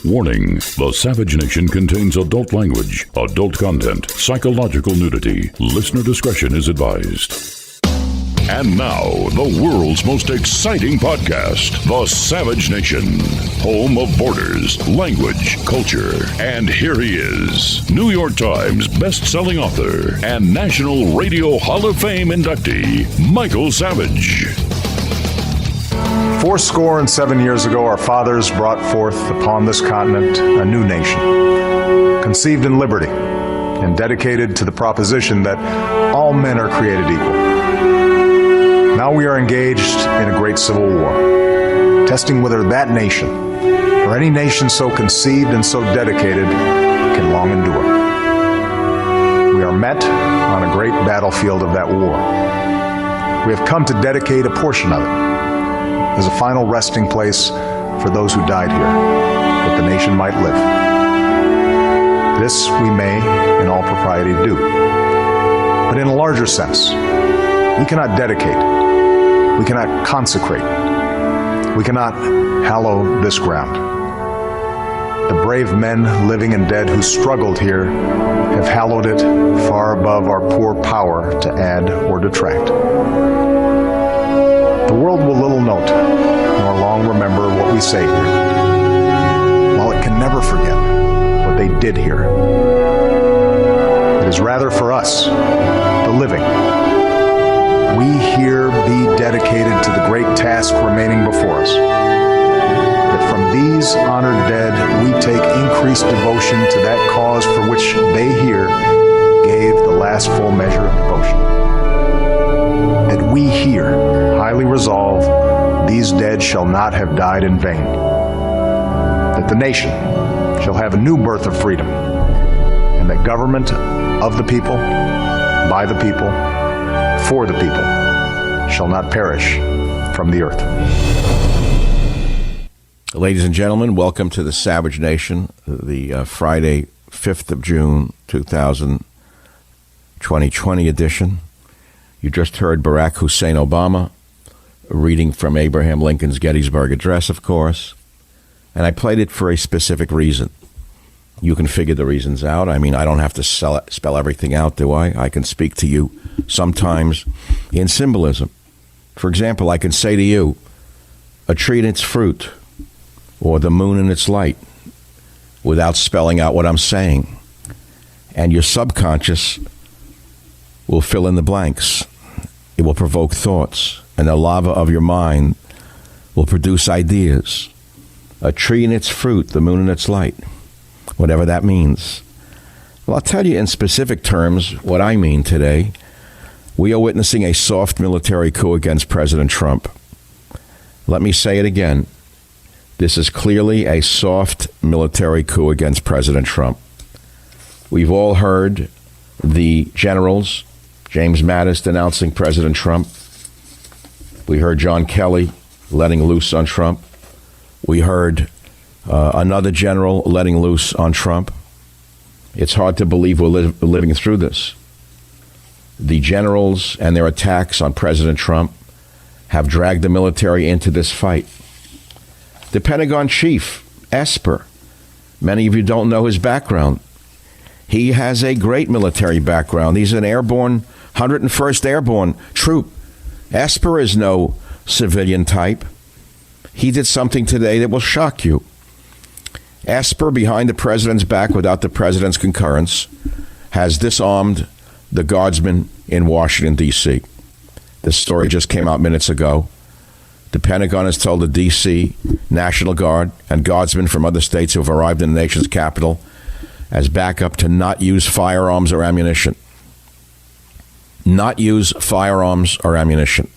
Warning, the Savage Nation contains adult language, adult content, psychological nudity. Listener discretion is advised. And now, the world's most exciting podcast, The Savage Nation, home of borders, language, culture. And here he is, New York Times best-selling author and National Radio Hall of Fame inductee, Michael Savage. 7 years ago, our fathers brought forth upon this continent a new nation, conceived in liberty and dedicated to the proposition that all men are created equal. Now we are engaged in a great civil war, testing whether that nation, or any nation so conceived and so dedicated, can long endure. We are met on a great battlefield of that war. We have come to dedicate a portion of it as a final resting place for those who died here, that the nation might live. This we may, in all propriety, do. But in a larger sense, we cannot dedicate, we cannot consecrate, we cannot hallow this ground. The brave men, living and dead, who struggled here have hallowed it far above our poor power to add or detract. The world will little note, nor long remember what we say here, while it can never forget what they did here. It is rather for us, the living, we here be dedicated to the great task remaining before us, that from these honored dead we take increased devotion to that cause for which they here gave the last full measure of devotion. That we here highly resolve these dead shall not have died in vain, that the nation shall have a new birth of freedom, and that government of the people, by the people, for the people, shall not perish from the earth. Ladies and gentlemen, welcome to the Savage Nation, the Friday, 5th of June, 2020 edition. You just heard Barack Hussein Obama reading from Abraham Lincoln's Gettysburg Address, of course. And I played it for a specific reason. You can figure the reasons out. I mean, I don't have to spell everything out, do I? I can speak to you sometimes in symbolism. For example, I can say to you, a tree and its fruit, or the moon and its light, without spelling out what I'm saying. And your subconscious will fill in the blanks. It will provoke thoughts, and the lava of your mind will produce ideas. A tree and its fruit, the moon and its light, whatever that means. Well, I'll tell you in specific terms what I mean today. We are witnessing a soft military coup against President Trump. Let me say it again. This is clearly a soft military coup against President Trump. We've all heard the generals, James Mattis denouncing President Trump. We heard John Kelly letting loose on Trump. We heard another general letting loose on Trump. It's hard to believe we're living through this. The generals and their attacks on President Trump have dragged the military into this fight. The Pentagon chief, Esper, many of you don't know his background. He has a great military background. He's an airborne, 101st Airborne troop. Esper is no civilian type. He did something today that will shock you. Esper, behind the president's back without the president's concurrence, has disarmed the guardsmen in Washington, D.C. This story just came out minutes ago. The Pentagon has told the D.C. National Guard and guardsmen from other states who have arrived in the nation's capital as backup to not use firearms or ammunition. Not use firearms or ammunition.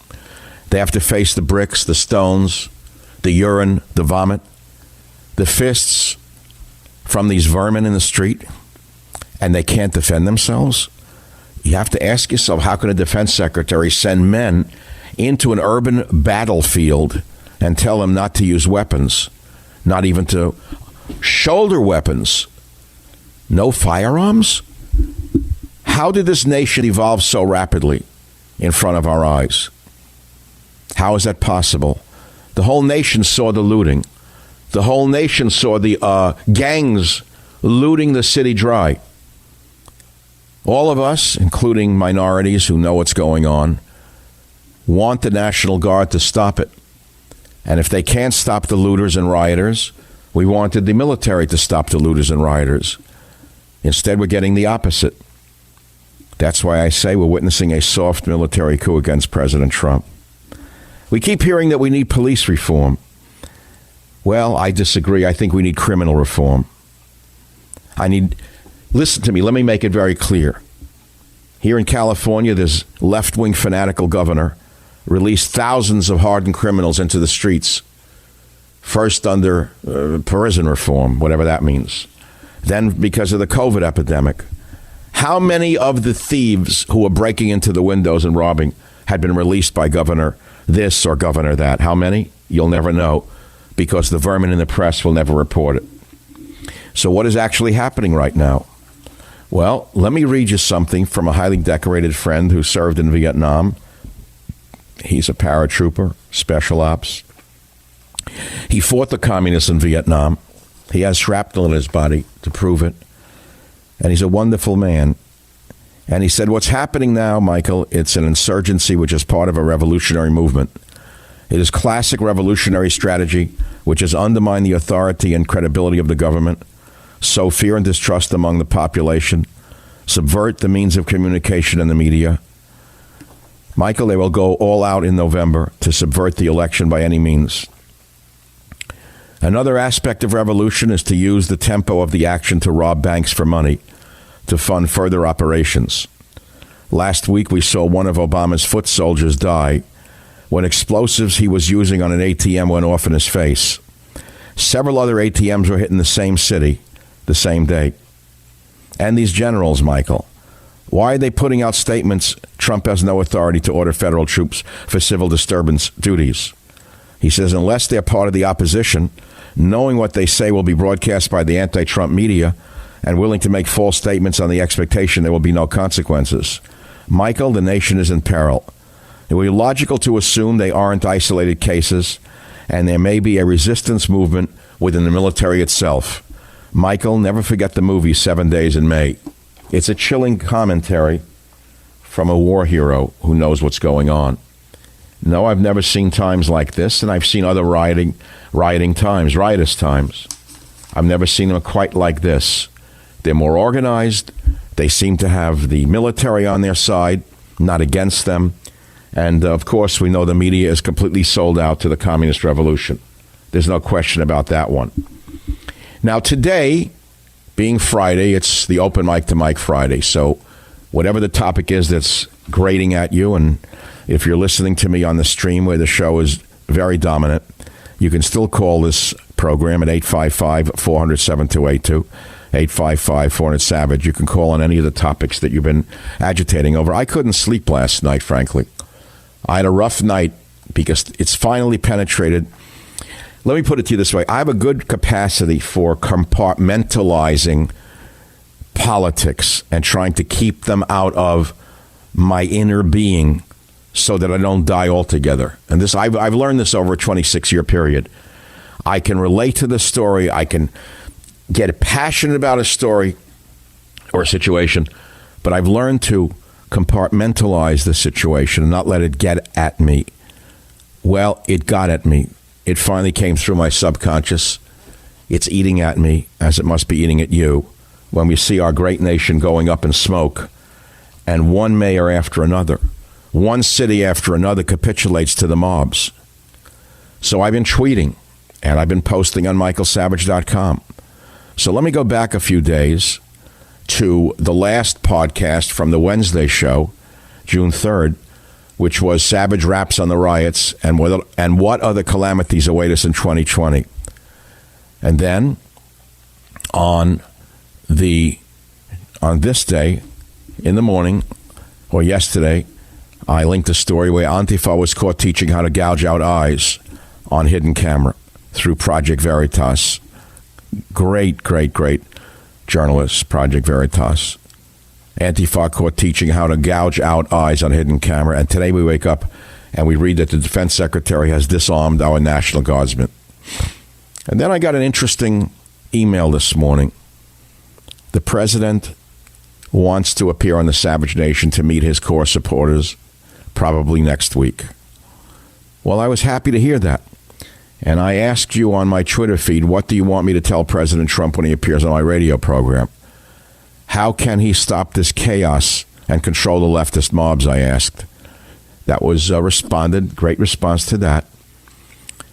They have to face the bricks, the stones, the urine, the vomit, the fists from these vermin in the street, and they can't defend themselves. You have to ask yourself, how can a defense secretary send men into an urban battlefield and tell them not to use weapons, not even to shoulder weapons? No firearms? How did this nation evolve so rapidly in front of our eyes? How is that possible? The whole nation saw the looting. The whole nation saw the gangs looting the city dry. All of us, including minorities who know what's going on, want the National Guard to stop it. And if they can't stop the looters and rioters, we wanted the military to stop the looters and rioters. Instead, we're getting the opposite. That's why I say we're witnessing a soft military coup against President Trump. We keep hearing that we need police reform. Well, I disagree. I think we need criminal reform. Listen to me, let me make it very clear. Here in California, this left-wing fanatical governor released thousands of hardened criminals into the streets. First under prison reform, whatever that means. Then because of the COVID epidemic. How many of the thieves who were breaking into the windows and robbing had been released by Governor this or Governor that? How many? You'll never know, because the vermin in the press will never report it. So what is actually happening right now? Well, let me read you something from a highly decorated friend who served in Vietnam. He's a paratrooper, special ops. He fought the communists in Vietnam. He has shrapnel in his body to prove it. And he's a wonderful man. And he said, what's happening now, Michael, it's an insurgency which is part of a revolutionary movement. It is classic revolutionary strategy which has undermined the authority and credibility of the government, sow fear and distrust among the population, subvert the means of communication and the media. Michael, they will go all out in November to subvert the election by any means. Another aspect of revolution is to use the tempo of the action to rob banks for money, to fund further operations. Last week, we saw one of Obama's foot soldiers die when explosives he was using on an ATM went off in his face. Several other ATMs were hit in the same city the same day. And these generals, Michael, why are they putting out statements Trump has no authority to order federal troops for civil disturbance duties? He says unless they're part of the opposition, knowing what they say will be broadcast by the anti-Trump media and willing to make false statements on the expectation there will be no consequences. Michael, the nation is in peril. It would be logical to assume they aren't isolated cases and there may be a resistance movement within the military itself. Michael, never forget the movie 7 Days in May. It's a chilling commentary from a war hero who knows what's going on. No, I've never seen times like this, and I've seen other rioting times, riotous times. I've never seen them quite like this. They're more organized. They seem to have the military on their side, not against them. And, of course, we know the media is completely sold out to the communist revolution. There's no question about that one. Now, today, being Friday, it's the open mic to Mike Friday. So whatever the topic is that's grating at you, and if you're listening to me on the stream where the show is very dominant, you can still call this program at 855-400-7282, 855-400-SAVAGE. You can call on any of the topics that you've been agitating over. I couldn't sleep last night, frankly. I had a rough night because it's finally penetrated. Let me put it to you this way. I have a good capacity for compartmentalizing politics and trying to keep them out of my inner being so that I don't die altogether. And this, I've learned this over a 26-year period. I can relate to the story. I can get passionate about a story or a situation, but I've learned to compartmentalize the situation and not let it get at me. Well, it got at me. It finally came through my subconscious. It's eating at me, as it must be eating at you, when we see our great nation going up in smoke, and one mayor after another, one city after another capitulates to the mobs. So I've been tweeting, and I've been posting on michaelsavage.com. So let me go back a few days to the last podcast from the Wednesday show, June 3rd, which was Savage Raps on the Riots and what other calamities await us in 2020. And then on this day, in the morning, or yesterday, I linked a story where Antifa was caught teaching how to gouge out eyes on hidden camera through Project Veritas. Great journalists, Project Veritas. Antifa caught teaching how to gouge out eyes on hidden camera. And today we wake up and we read that the defense secretary has disarmed our National Guardsmen. And then I got an interesting email this morning. The president wants to appear on the Savage Nation to meet his core supporters probably next week. Well, I was happy to hear that. And I asked you on my Twitter feed, what do you want me to tell President Trump when he appears on my radio program? How can he stop this chaos and control the leftist mobs, I asked. That was responded. Great response to that.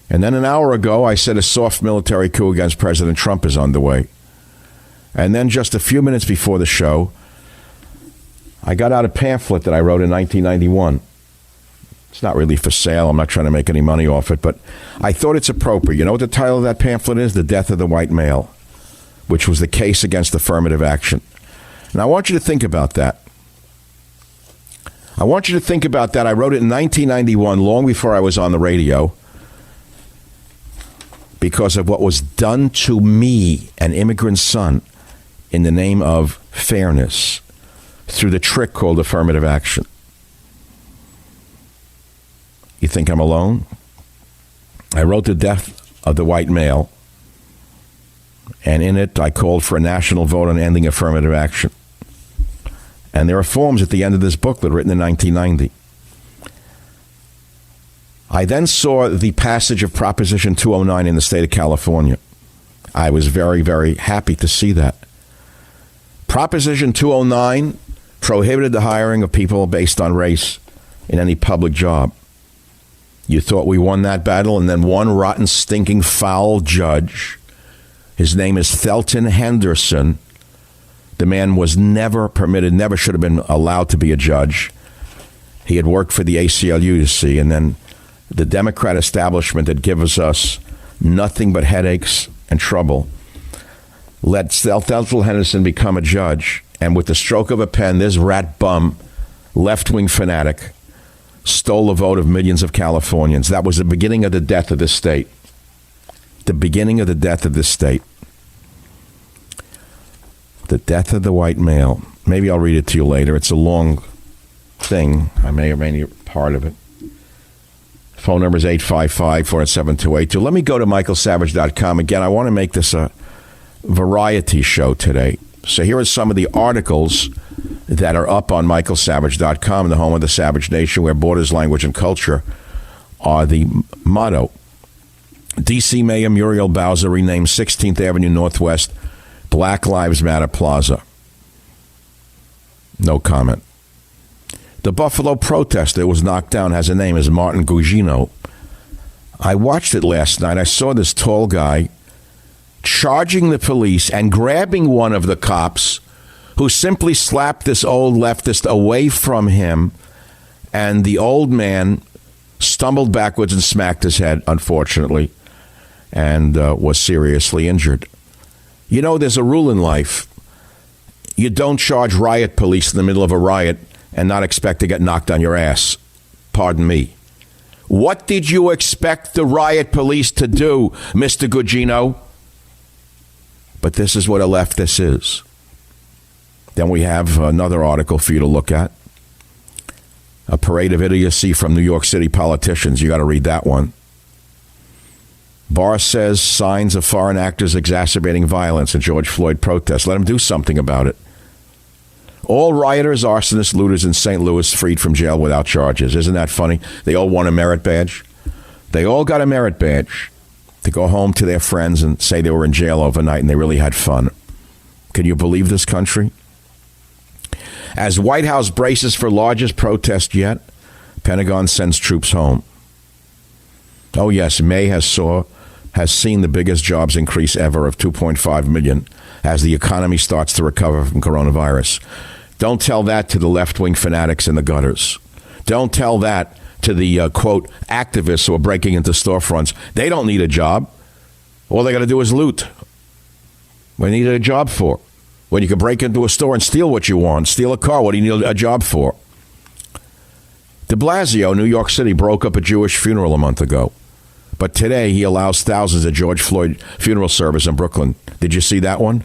And then an hour ago, I said a soft military coup against President Trump is underway. And then just a few minutes before the show, I got out a pamphlet that I wrote in 1991. It's not really for sale. I'm not trying to make any money off it, but I thought it's appropriate. You know what the title of that pamphlet is? The Death of the White Male, which was the case against affirmative action. And I want you to think about that. I want you to think about that. I wrote it in 1991, long before I was on the radio, because of what was done to me, an immigrant son, in the name of fairness, through the trick called affirmative action. You think I'm alone? I wrote The Death of the White Male, and in it I called for a national vote on ending affirmative action. And there are forms at the end of this booklet written in 1990. I then saw the passage of Proposition 209 in the state of California. I was very, very happy to see that. Proposition 209 prohibited the hiring of people based on race in any public job. You thought we won that battle, and then one rotten, stinking, foul judge, his name is Thelton Henderson. The man was never permitted, never should have been allowed to be a judge. He had worked for the ACLU, you see, and then the Democrat establishment that gives us nothing but headaches and trouble let Thelton Henderson become a judge, and with the stroke of a pen, this rat bum, left-wing fanatic, stole the vote of millions of Californians. That was the beginning of the death of this state. The beginning of the death of this state. The Death of the White Male. Maybe I'll read it to you later. It's a long thing. I may or may not be part of it. Phone number is 855-487-2822. Let me go to michaelsavage.com. Again, I want to make this a variety show today. So here are some of the articles that are up on michaelsavage.com, the home of the Savage Nation, where borders, language, and culture are the motto. D.C. Mayor Muriel Bowser renamed 16th Avenue Northwest Black Lives Matter Plaza. No comment. The Buffalo protester was knocked down has a name as Martin Gugino. I watched it last night. I saw this tall guy charging the police and grabbing one of the cops who simply slapped this old leftist away from him, and the old man stumbled backwards and smacked his head, unfortunately, and was seriously injured. You know, there's a rule in life. You don't charge riot police in the middle of a riot and not expect to get knocked on your ass. Pardon me. What did you expect the riot police to do, Mr. Gugino? But this is what a leftist is. Then we have another article for you to look at. A parade of idiocy from New York City politicians. You got to read that one. Barr says signs of foreign actors exacerbating violence in George Floyd protests. Let them do something about it. All rioters, arsonists, looters in St. Louis freed from jail without charges. Isn't that funny? They all won a merit badge. They all got a merit badge to go home to their friends and say they were in jail overnight and they really had fun. Can you believe this country? As White House braces for largest protest yet, Pentagon sends troops home. Oh yes, May has seen the biggest jobs increase ever of 2.5 million as the economy starts to recover from coronavirus. Don't tell that to the left-wing fanatics in the gutters. Don't tell that to the, quote, activists who are breaking into storefronts. They don't need a job. All they got to do is loot. What do you need a job for? When you can break into a store and steal what you want, steal a car, what do you need a job for? De Blasio, New York City, broke up a Jewish funeral a month ago. But today he allows thousands at George Floyd funeral service in Brooklyn. Did you see that one?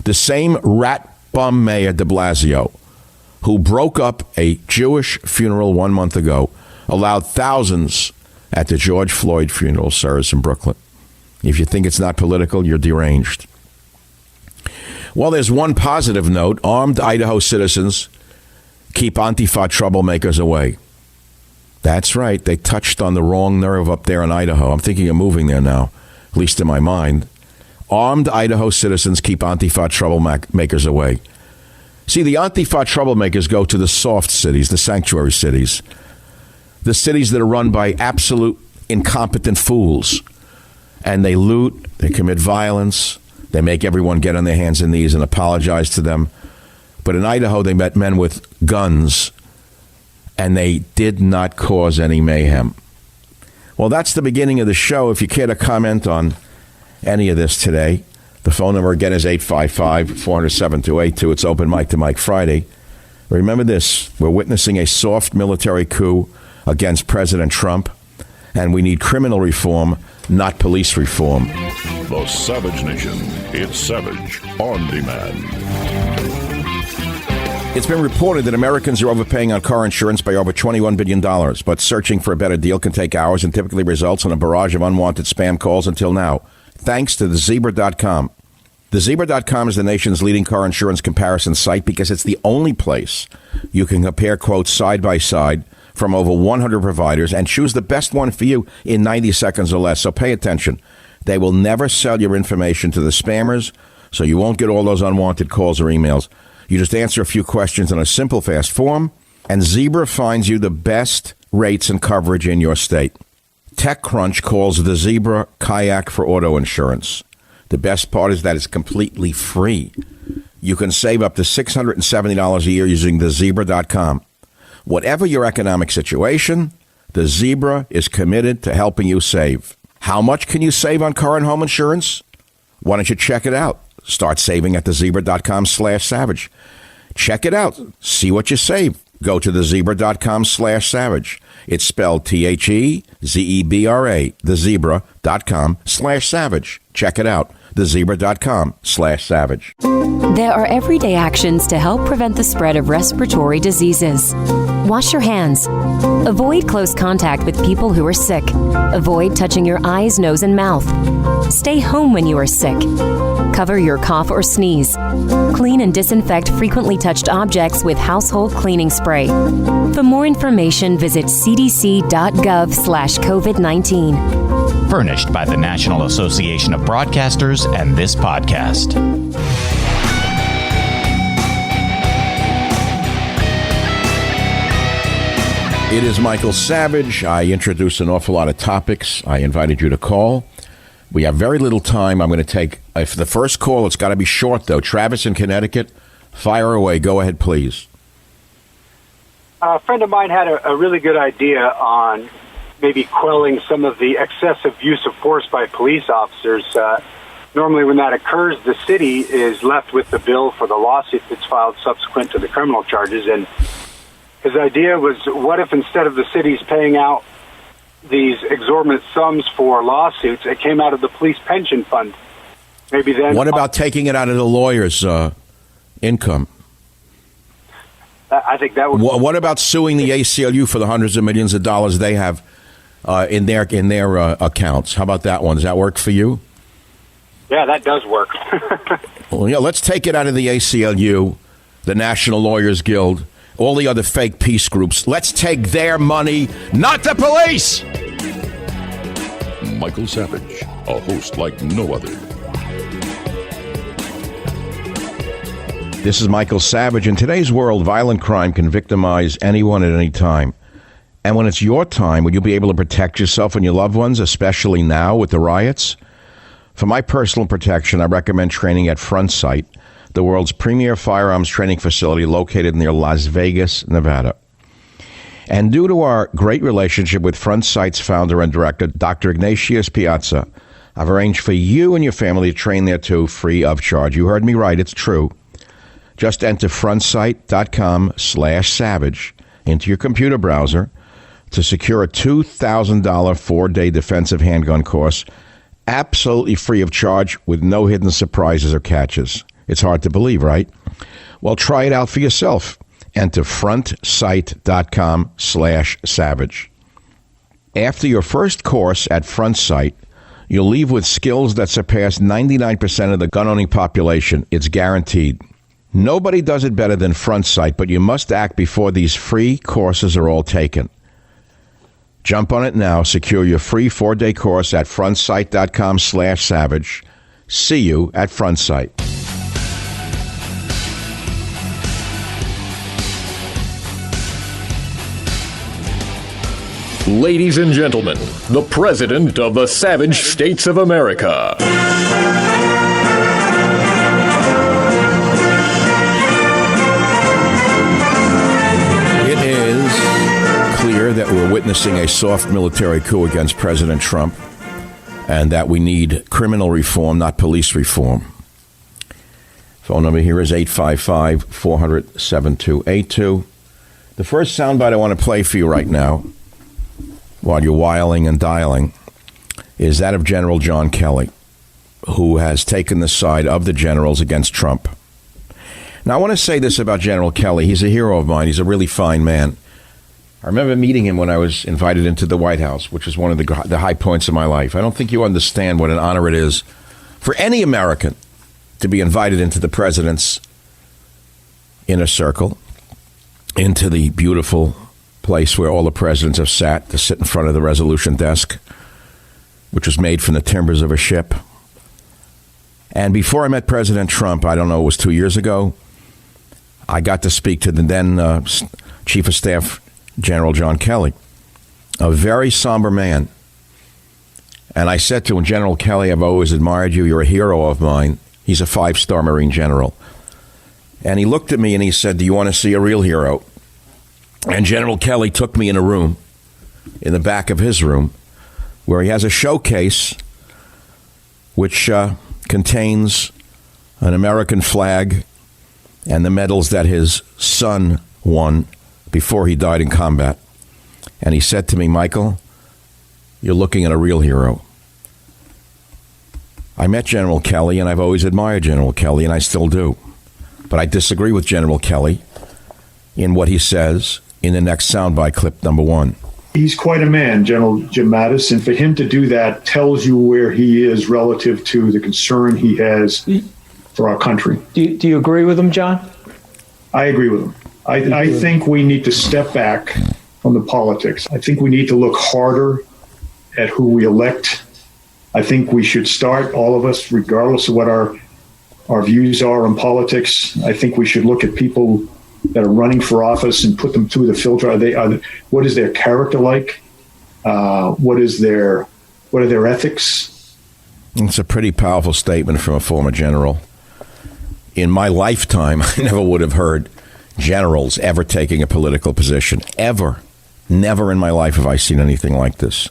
The same rat bum mayor de Blasio, who broke up a Jewish funeral 1 month ago, allowed thousands at the George Floyd funeral service in Brooklyn. If you think it's not political, you're deranged. Well, there's one positive note. Armed Idaho citizens keep Antifa troublemakers away. That's right. They touched on the wrong nerve up there in Idaho. I'm thinking of moving there now, at least in my mind. Armed Idaho citizens keep Antifa troublemakers away. See, the Antifa troublemakers go to the soft cities, the sanctuary cities, the cities that are run by absolute incompetent fools. And they loot, they commit violence, they make everyone get on their hands and knees and apologize to them. But in Idaho, they met men with guns, and they did not cause any mayhem. Well, that's the beginning of the show. If you care to comment on any of this today, the phone number again is 855-400-7282. It's Open Mic to Mike Friday. Remember this, we're witnessing a soft military coup against President Trump, and we need criminal reform, not police reform. The Savage Nation. It's Savage on Demand. It's been reported that Americans are overpaying on car insurance by over $21 billion, but searching for a better deal can take hours and typically results in a barrage of unwanted spam calls until now, thanks to thezebra.com. Thezebra.com is the nation's leading car insurance comparison site because it's the only place you can compare quotes side by side from over 100 providers and choose the best one for you in 90 seconds or less. So pay attention. They will never sell your information to the spammers, so you won't get all those unwanted calls or emails. You just answer a few questions in a simple, fast form, and Zebra finds you the best rates and coverage in your state. TechCrunch calls the Zebra Kayak for auto insurance. The best part is that it's completely free. You can save up to $670 a year using thezebra.com. Whatever your economic situation, the Zebra is committed to helping you save. How much can you save on car and home insurance? Why don't you check it out? Start saving at thezebra.com/savage. Check it out. See what you save. Go to thezebra.com/savage. It's spelled THEZEBRA, thezebra.com/savage. Check it out. thezebra.com/savage. There are everyday actions to help prevent the spread of respiratory diseases. Wash your hands. Avoid close contact with people who are sick. Avoid touching your eyes, nose, and mouth. Stay home when you are sick. Cover your cough or sneeze. Clean and disinfect frequently touched objects with household cleaning spray. For more information, visit cdc.gov/COVID-19. Furnished by the National Association of Broadcasters and this podcast. It is Michael Savage. I introduced an awful lot of topics. I invited you to call. We have very little time. I'm going to take, for the first call, it's got to be short, though. Travis in Connecticut, fire away. Go ahead, please. A friend of mine had a really good idea on maybe quelling some of the excessive use of force by police officers. Normally when that occurs, the city is left with the bill for the lawsuit that's filed subsequent to the criminal charges. And his idea was, what if instead of the cities paying out these exorbitant sums for lawsuits, it came out of the police pension fund? Maybe then. What about taking it out of the lawyer's income? I think that would. What about suing the ACLU for the hundreds of millions of dollars they have in their accounts? How about that one? Does that work for you? Yeah, that does work. Well, yeah, let's take it out of the ACLU, the National Lawyers Guild, all the other fake peace groups. Let's take their money, not the police! Michael Savage, a host like no other. This is Michael Savage. In today's world, violent crime can victimize anyone at any time. And when it's your time, will you be able to protect yourself and your loved ones, especially now with the riots? For my personal protection, I recommend training at Front Sight, the world's premier firearms training facility located near Las Vegas, Nevada. And due to our great relationship with Front Sight's founder and director, Dr. Ignatius Piazza, I've arranged for you and your family to train there too, free of charge. You heard me right, it's true. Just enter frontsight.com/savage into your computer browser to secure a $2,000 4-day defensive handgun course, absolutely free of charge with no hidden surprises or catches. It's hard to believe, right? Well, try it out for yourself. Enter frontsight.com/savage. After your first course at Front Sight, You'll leave with skills that surpass 99% of the gun-owning population. It's guaranteed. Nobody does it better than Front Sight, but you must act before these free courses are all taken. Jump on it now. Secure your free 4-day course at frontsight.com/savage. See you at Front Sight. Ladies and gentlemen, the President of the Savage States of America. It is clear that we're witnessing a soft military coup against President Trump and that we need criminal reform, not police reform. Phone number here is 855-400-7282. The first soundbite I want to play for you right now, while you're wiling and dialing, is that of General John Kelly, who has taken the side of the generals against Trump. Now, I want to say this about General Kelly. He's a hero of mine. He's a really fine man. I remember meeting him when I was invited into the White House, which is one of the high points of my life. I don't think you understand what an honor it is for any American to be invited into the president's inner circle, into the beautiful place where all the presidents have sat, to sit in front of the resolution desk, which was made from the timbers of a ship. And before I met President Trump, I don't know, it was 2 years ago, I got to speak to the then Chief of Staff, General John Kelly, a very somber man. And I said to him, General Kelly, I've always admired you. You're a hero of mine. He's a 5-star Marine general. And he looked at me and he said, do you want to see a real hero? And General Kelly took me in a room, in the back of his room, where he has a showcase which contains an American flag and the medals that his son won before he died in combat. And he said to me, Michael, you're looking at a real hero. I met General Kelly, and I've always admired General Kelly, and I still do. But I disagree with General Kelly in what he says in the next soundbite clip number 1. He's quite a man, General Jim Mattis, and for him to do that tells you where he is relative to the concern he has for our country. Do you agree with him, John? I agree with him. I think we need to step back from the politics. I think we need to look harder at who we elect. I think we should start, all of us, regardless of what our views are on politics. I think we should look at people that are running for office and put them through the filter. What is their character like? What are their ethics? It's a pretty powerful statement from a former general. In my lifetime, I never would have heard generals ever taking a political position. Ever. Never in my life have I seen anything like this.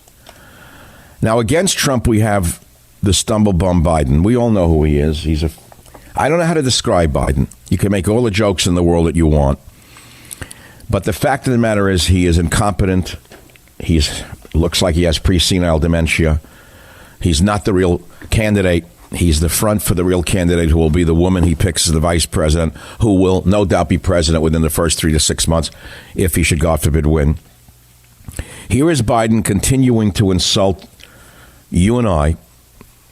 Now, against Trump, we have the stumble-bum Biden. We all know who he is. I don't know how to describe Biden. You can make all the jokes in the world that you want. But the fact of the matter is he is incompetent. He looks like he has pre-senile dementia. He's not the real candidate. He's the front for the real candidate who will be the woman he picks as the vice president, who will no doubt be president within the first 3 to 6 months if he should, God forbid, win. Here is Biden continuing to insult you and I.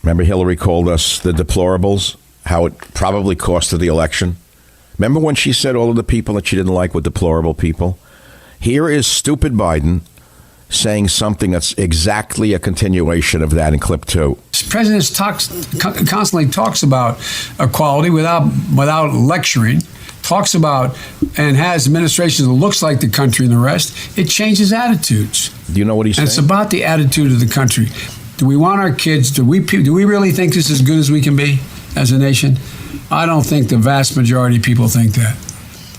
Remember Hilary called us the deplorables, how it probably costed the election? Remember when she said all of the people that she didn't like were deplorable people? Here is stupid Biden saying something that's exactly a continuation of that in clip 2. The president constantly talks about equality without lecturing, talks about and has administration that looks like the country and the rest. It changes attitudes. Do you know what he's saying? It's about the attitude of the country. Do we want our kids, do we really think this is as good as we can be as a nation? I don't think the vast majority of people think that.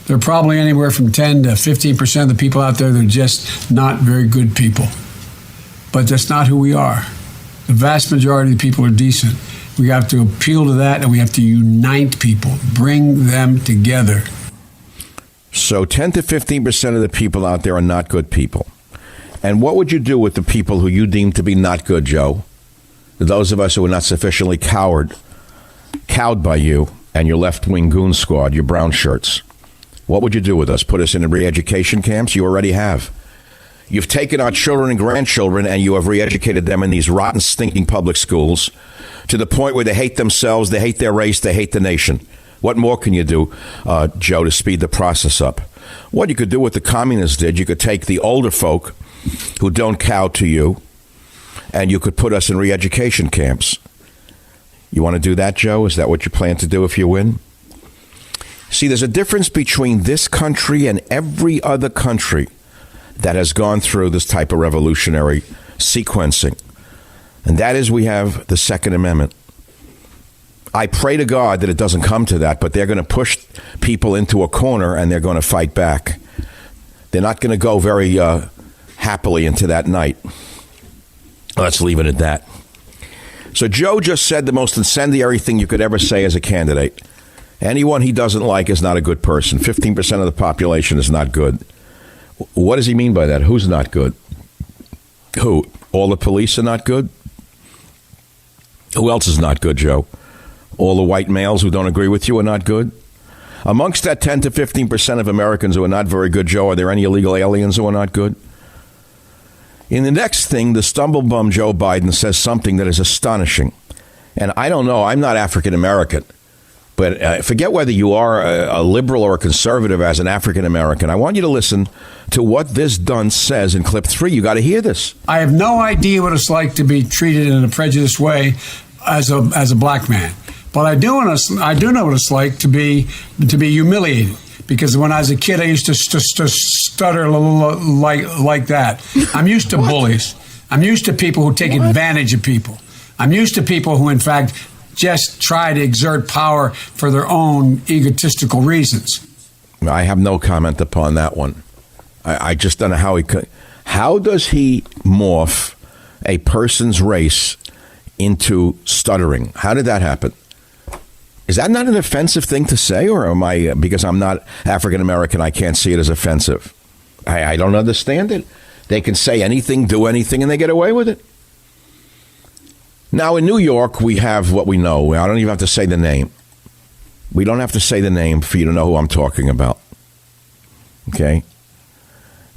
There are probably anywhere from 10 to 15% of the people out there that are just not very good people. But that's not who we are. The vast majority of the people are decent. We have to appeal to that, and we have to unite people, bring them together. So 10 to 15% of the people out there are not good people. And what would you do with the people who you deem to be not good, Joe? Those of us who are not sufficiently cowed by you and your left-wing goon squad, your brown shirts. What would you do with us? Put us in re-education camps? You already have. You've taken our children and grandchildren and you have re-educated them in these rotten, stinking public schools to the point where they hate themselves, they hate their race, they hate the nation. What more can you do, Joe, to speed the process up? What you could do what the communists did, you could take the older folk who don't cow to you and you could put us in re-education camps. You want to do that, Joe? Is that what you plan to do if you win? See, there's a difference between this country and every other country that has gone through this type of revolutionary sequencing. And that is, we have the Second Amendment. I pray to God that it doesn't come to that, but they're going to push people into a corner and they're going to fight back. They're not going to go very happily into that night. Let's leave it at that. So Joe just said the most incendiary thing you could ever say as a candidate. Anyone he doesn't like is not a good person. 15% of the population is not good. What does he mean by that? Who's not good? Who? All the police are not good? Who else is not good, Joe? All the white males who don't agree with you are not good? Amongst that 10 to 15% of Americans who are not very good, Joe, are there any illegal aliens who are not good? In the next thing, the stumblebum Joe Biden says something that is astonishing. And I don't know, I'm not African American. But forget whether you are a liberal or a conservative as an African American. I want you to listen to what this dunce says in clip 3. You got to hear this. I have no idea what it's like to be treated in a prejudiced way as a black man. But I do know what it's like to be humiliated. Because when I was a kid, I used to stutter like that. I'm used to bullies. I'm used to people who take advantage of people. I'm used to people who, in fact, just try to exert power for their own egotistical reasons. I have no comment upon that one. I just don't know how he could. How does he morph a person's race into stuttering? How did that happen? Is that not an offensive thing to say, or am I, because I'm not African American, I can't see it as offensive? I don't understand it. They can say anything, do anything, and they get away with it. Now, in New York, we have what we know. I don't even have to say the name. We don't have to say the name for you to know who I'm talking about. Okay?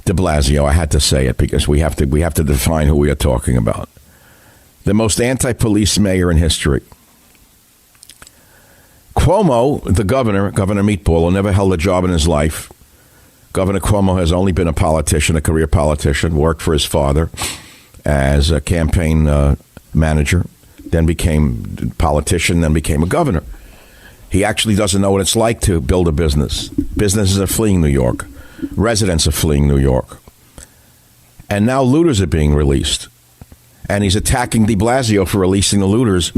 De Blasio, I had to say it because we have to define who we are talking about. The most anti-police mayor in history. Cuomo, the Governor Meatball, who never held a job in his life. Governor Cuomo has only been a politician, a career politician, worked for his father as a campaign manager, then became politician, then became a governor. He actually doesn't know what it's like to build a business. Businesses are fleeing New York. Residents are fleeing New York. And now looters are being released. And he's attacking de Blasio for releasing the looters.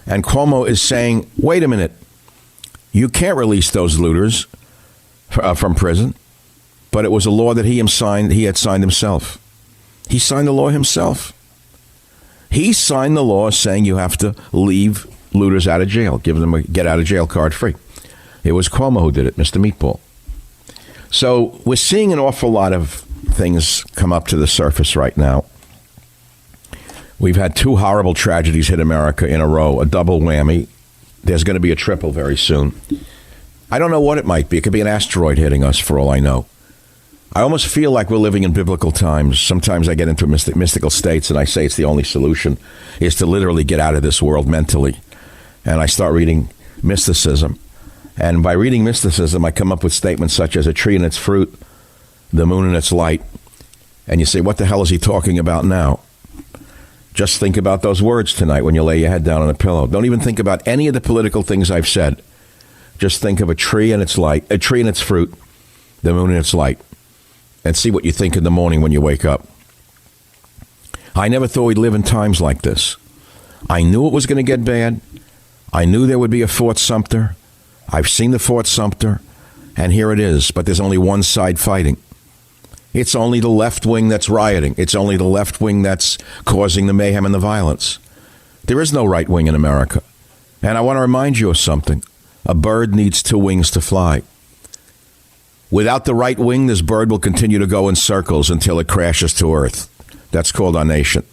And Cuomo is saying, wait a minute, you can't release those looters from prison. But it was a law that he had signed himself. He signed the law himself. He signed the law saying you have to leave looters out of jail, give them a get-out-of-jail card free. It was Cuomo who did it, Mr. Meatball. So we're seeing an awful lot of things come up to the surface right now. We've had 2 horrible tragedies hit America in a row, a double whammy. There's going to be a triple very soon. I don't know what it might be. It could be an asteroid hitting us for all I know. I almost feel like we're living in biblical times. Sometimes I get into mystical states and I say it's the only solution is to literally get out of this world mentally. And I start reading mysticism. And by reading mysticism, I come up with statements such as a tree and its fruit, the moon and its light. And you say, what the hell is he talking about now? Just think about those words tonight when you lay your head down on a pillow. Don't even think about any of the political things I've said. Just think of a tree and its light, a tree and its fruit, the moon and its light. And see what you think in the morning when you wake up. I never thought we'd live in times like this. I knew it was going to get bad. I knew there would be a Fort Sumter. I've seen the Fort Sumter, and here it is. But there's only one side fighting. It's only the left wing that's rioting. It's only the left wing that's causing the mayhem and the violence. There is no right wing in America. And I want to remind you of something. A bird needs 2 wings to fly. Without the right wing, this bird will continue to go in circles until it crashes to earth. That's called our nation.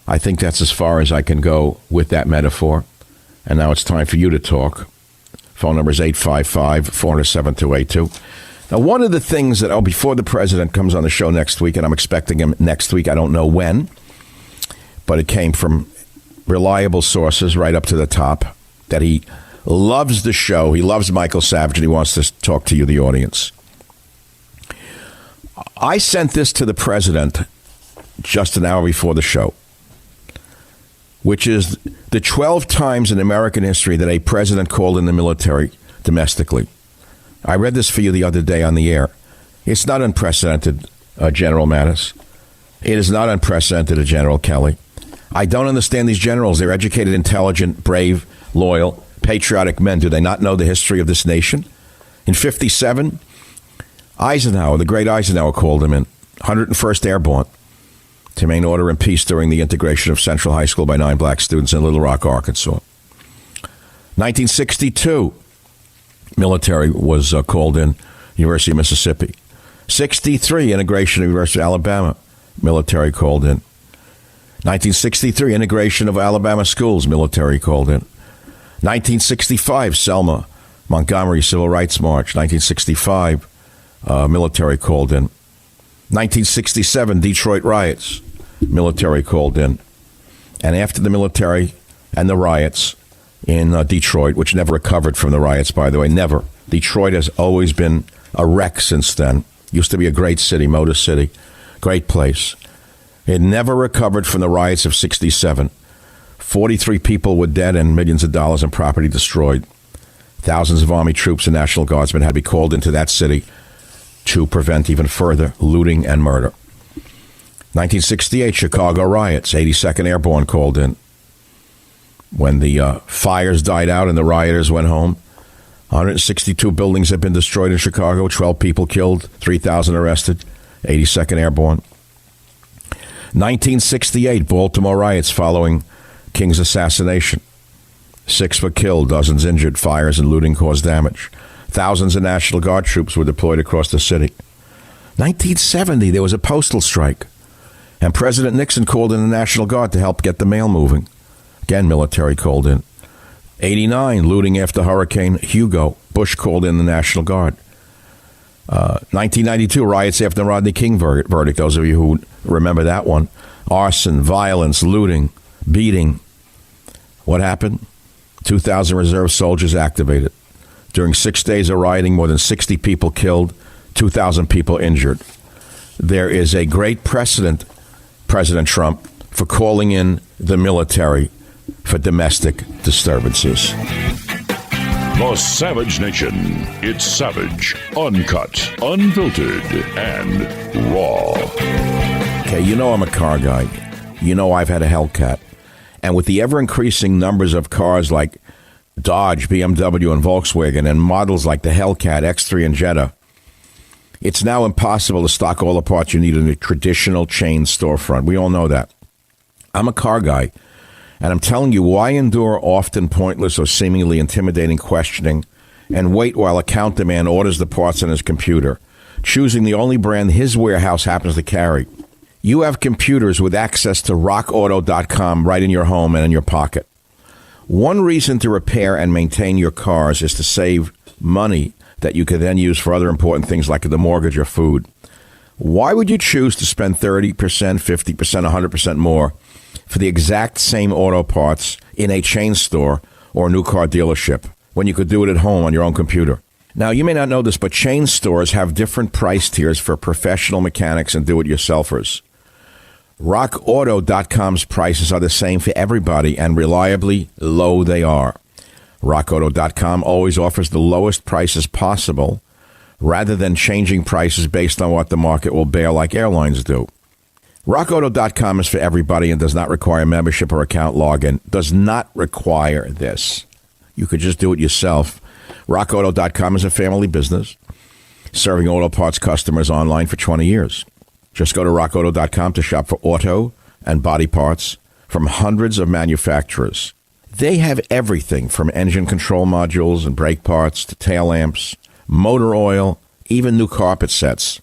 I think that's as far as I can go with that metaphor. And now it's time for you to talk. Phone number is 855-407-282. Now, one of the things that, before the president comes on the show next week, and I'm expecting him next week, I don't know when, but it came from reliable sources right up to the top, that he loves the show. He loves Michael Savage, and he wants to talk to you, the audience. I sent this to the president just an hour before the show, which is the 12 times in American history that a president called in the military domestically. I read this for you the other day on the air. It's not unprecedented, General Mattis. It is not unprecedented, General Kelly. I don't understand these generals. They're educated, intelligent, brave, loyal, patriotic men. Do they not know the history of this nation? In 57, Eisenhower, the great Eisenhower, called him in, 101st Airborne, to maintain order and peace during the integration of Central High School by 9 black students in Little Rock, Arkansas. 1962, military was called in, University of Mississippi. 63, integration of University of Alabama, military called in. 1963, integration of Alabama schools, military called in. 1965, Selma, Montgomery Civil Rights March. 1965, military called in. 1967, Detroit riots, military called in. And after the military and the riots in Detroit, which never recovered from the riots, by the way, never. Detroit has always been a wreck since then. Used to be a great city, Motor City, great place. It never recovered from the riots of 67. 43 people were dead and millions of dollars in property destroyed. Thousands of Army troops and National Guardsmen had to be called into that city to prevent even further looting and murder. 1968, Chicago riots, 82nd Airborne called in. When the fires died out and the rioters went home, 162 buildings have been destroyed in Chicago, 12 people killed, 3,000 arrested, 82nd Airborne. 1968, Baltimore riots following King's assassination. 6 were killed, dozens injured, fires and looting caused damage. Thousands of National Guard troops were deployed across the city. 1970, there was a postal strike, and President Nixon called in the National Guard to help get the mail moving. Again, military called in. 89, looting after Hurricane Hugo. Bush called in the National Guard. 1992, riots after the Rodney King verdict. Those of you who remember that one. Arson, violence, looting, beating. What happened? 2,000 reserve soldiers activated. During 6 days of rioting, more than 60 people killed, 2,000 people injured. There is a great precedent, President Trump, for calling in the military for domestic disturbances. The Savage Nation. It's savage, uncut, unfiltered, and raw. Okay, you know I'm a car guy. You know I've had a Hellcat. And with the ever-increasing numbers of cars like Dodge, BMW, and Volkswagen, and models like the Hellcat, X3, and Jetta, it's now impossible to stock all the parts you need in a traditional chain storefront. We all know that. I'm a car guy, and I'm telling you, why endure often pointless or seemingly intimidating questioning and wait while a counterman orders the parts on his computer, choosing the only brand his warehouse happens to carry? You have computers with access to rockauto.com right in your home and in your pocket. One reason to repair and maintain your cars is to save money that you can then use for other important things like the mortgage or food. Why would you choose to spend 30%, 50%, 100% more for the exact same auto parts in a chain store or a new car dealership when you could do it at home on your own computer? Now, you may not know this, but chain stores have different price tiers for professional mechanics and do-it-yourselfers. RockAuto.com's prices are the same for everybody, and reliably low they are. RockAuto.com always offers the lowest prices possible, rather than changing prices based on what the market will bear like airlines do. RockAuto.com is for everybody and does not require membership or account login. Does not require this. You could just do it yourself. RockAuto.com is a family business, serving auto parts customers online for 20 years. Just go to rockauto.com to shop for auto and body parts from hundreds of manufacturers. They have everything from engine control modules and brake parts to tail lamps, motor oil, even new carpet sets.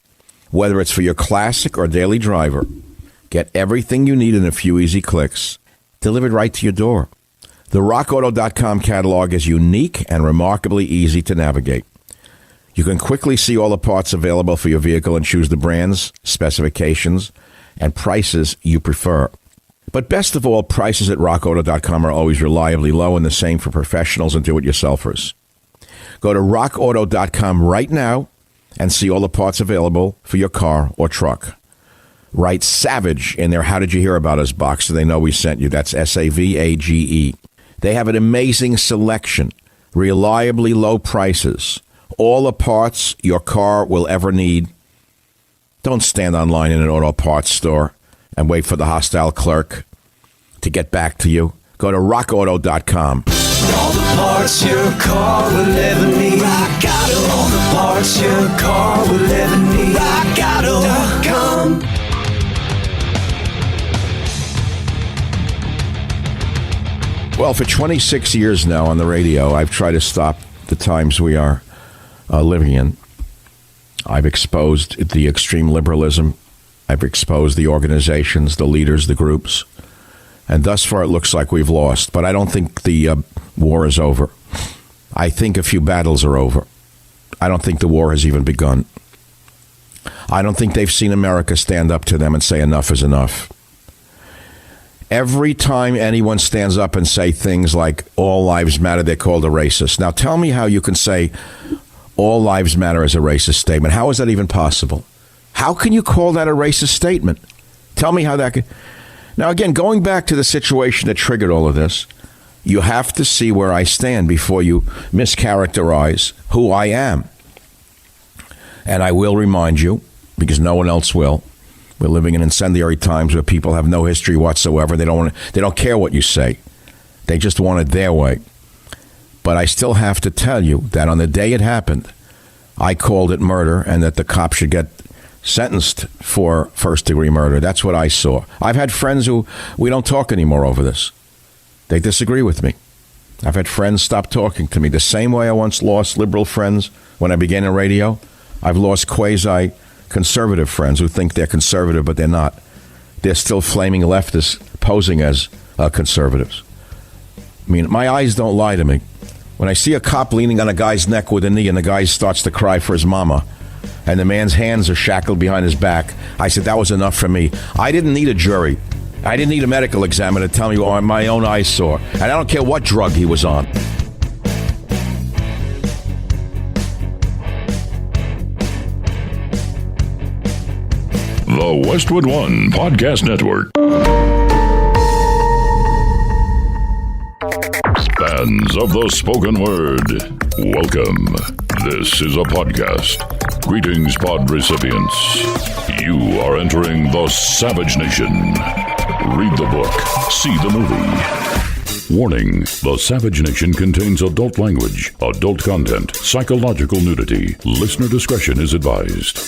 Whether it's for your classic or daily driver, get everything you need in a few easy clicks, delivered right to your door. The rockauto.com catalog is unique and remarkably easy to navigate. You can quickly see all the parts available for your vehicle and choose the brands, specifications, and prices you prefer. But best of all, prices at rockauto.com are always reliably low, and the same for professionals and do-it-yourselfers. Go to rockauto.com right now and see all the parts available for your car or truck. Write SAVAGE in their How Did You Hear About Us box so they know we sent you. That's SAVAGE. They have an amazing selection, reliably low prices, all the parts your car will ever need. Don't stand online in an auto parts store and wait for the hostile clerk to get back to you. Go to rockauto.com. All the parts your car will ever need. Rock Auto. All the parts your car will ever need. RockAuto.com. Well, for 26 years now on the radio, I've tried to stop the times we are living in. I've exposed the extreme liberalism. I've exposed the organizations, the leaders, the groups. And thus far, it looks like we've lost. But I don't think the war is over. I think a few battles are over. I don't think the war has even begun. I don't think they've seen America stand up to them and say enough is enough. Every time anyone stands up and say things like all lives matter, they're called a racist. Now, tell me how you can say all lives matter as a racist statement. How is that even possible? How can you call that a racist statement? Tell me how that could... Now, again, going back to the situation that triggered all of this, you have to see where I stand before you mischaracterize who I am. And I will remind you, because no one else will, we're living in incendiary times where people have no history whatsoever. They don't care what you say. They just want it their way. But I still have to tell you that on the day it happened, I called it murder and that the cop should get sentenced for first-degree murder. That's what I saw. I've had friends who we don't talk anymore over this. They disagree with me. I've had friends stop talking to me. The same way I once lost liberal friends when I began in radio, I've lost quasi-conservative friends who think they're conservative, but they're not. They're still flaming leftists posing as conservatives. I mean, my eyes don't lie to me. When I see a cop leaning on a guy's neck with a knee and the guy starts to cry for his mama, and the man's hands are shackled behind his back, I said, that was enough for me. I didn't need a jury. I didn't need a medical examiner to tell me what my own eyes saw. And I don't care what drug he was on. The Westwood One Podcast Network. Fans of the spoken word, welcome. This is a podcast. Greetings, pod recipients. You are entering the Savage Nation. Read the book. See the movie. Warning: The Savage Nation contains adult language, adult content, psychological nudity. Listener discretion is advised.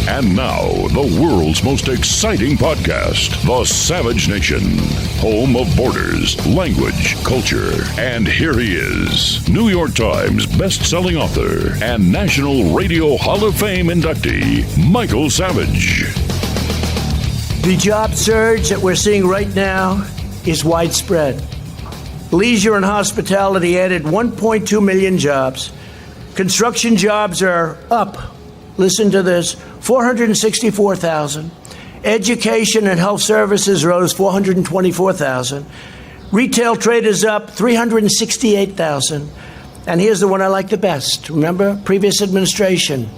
And now, the world's most exciting podcast, The Savage Nation, home of borders, language, culture. And here he is, New York Times best-selling author and National Radio Hall of Fame inductee, Michael Savage. The job surge that we're seeing right now is widespread. Leisure and hospitality added 1.2 million jobs. Construction jobs are up. Listen to this, 464,000. Education and health services rose 424,000. Retail trade is up 368,000. And here's the one I like the best. Remember, previous administration,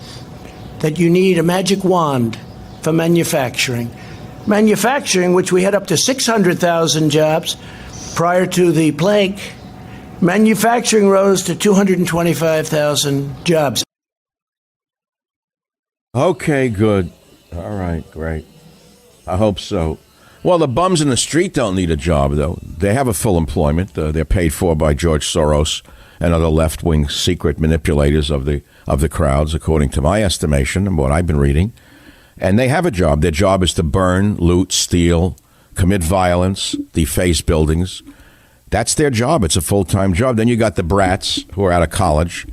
that you need a magic wand for manufacturing. Manufacturing, which we had up to 600,000 jobs prior to the plague, manufacturing rose to 225,000 jobs. Okay, good. All right, great. I hope so. Well, the bums in the street don't need a job, though. They have a full employment. They're paid for by George Soros and other left-wing secret manipulators of the crowds, according to my estimation and what I've been reading. And they have a job. Their job is to burn, loot, steal, commit violence, deface buildings. That's their job. It's a full-time job. Then you got the brats who are out of college,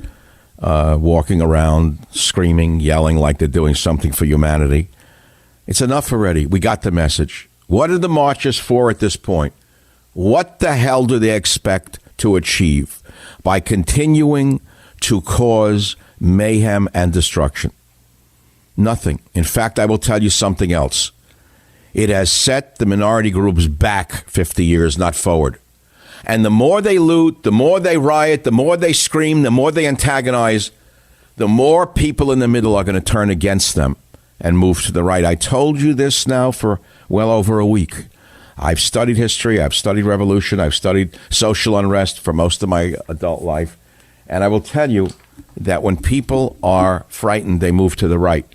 walking around, screaming, yelling like they're doing something for humanity. It's enough already. We got the message. What are the marchers for at this point? What the hell do they expect to achieve by continuing to cause mayhem and destruction. Nothing. In fact, I will tell you something else. It has set the minority groups back 50 years, not forward. And the more they loot, the more they riot, the more they scream, the more they antagonize, the more people in the middle are going to turn against them and move to the right. I told you this now for well over a week. I've studied history, I've studied revolution, I've studied social unrest for most of my adult life. And I will tell you that when people are frightened, they move to the right.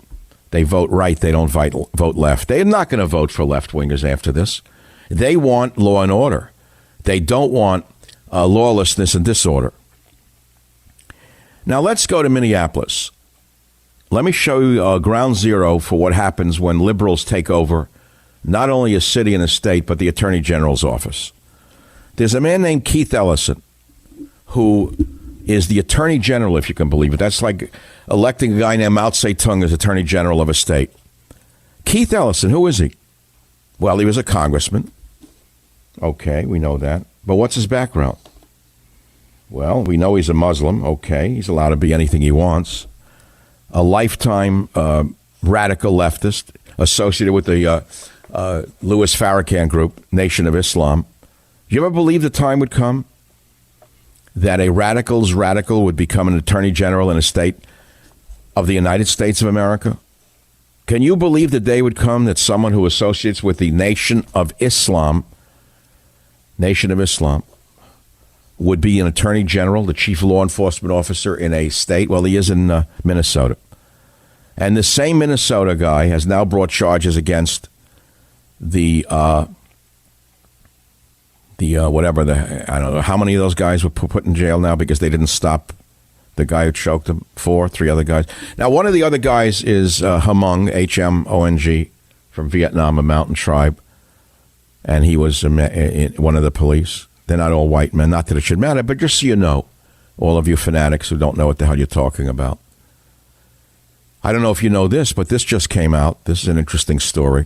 They vote right, they don't vote left. They're not going to vote for left-wingers after this. They want law and order. They don't want lawlessness and disorder. Now let's go to Minneapolis. Let me show you ground zero for what happens when liberals take over not only a city and a state, but the Attorney General's office. There's a man named Keith Ellison who is the Attorney General, if you can believe it. That's like electing a guy named Mao Zedong as Attorney General of a state. Keith Ellison, who is he? Well, he was a congressman. Okay, we know that. But what's his background? Well, we know he's a Muslim. Okay, he's allowed to be anything he wants. A lifetime radical leftist associated with the Louis Farrakhan group, Nation of Islam. Do you ever believe the time would come that a radical's radical would become an attorney general in a state of the United States of America? Can you believe the day would come that someone who associates with the Nation of Islam would be an attorney general, the chief law enforcement officer in a state? Well, he is in Minnesota. And the same Minnesota guy has now brought charges against I don't know, how many of those guys were put in jail now because they didn't stop the guy who choked him? 3 other guys. Now, one of the other guys is Hmong, H-M-O-N-G, from Vietnam, a mountain tribe. And he was one of the police. They're not all white men. Not that it should matter, but just so you know, all of you fanatics who don't know what the hell you're talking about. I don't know if you know this, but this just came out. This is an interesting story.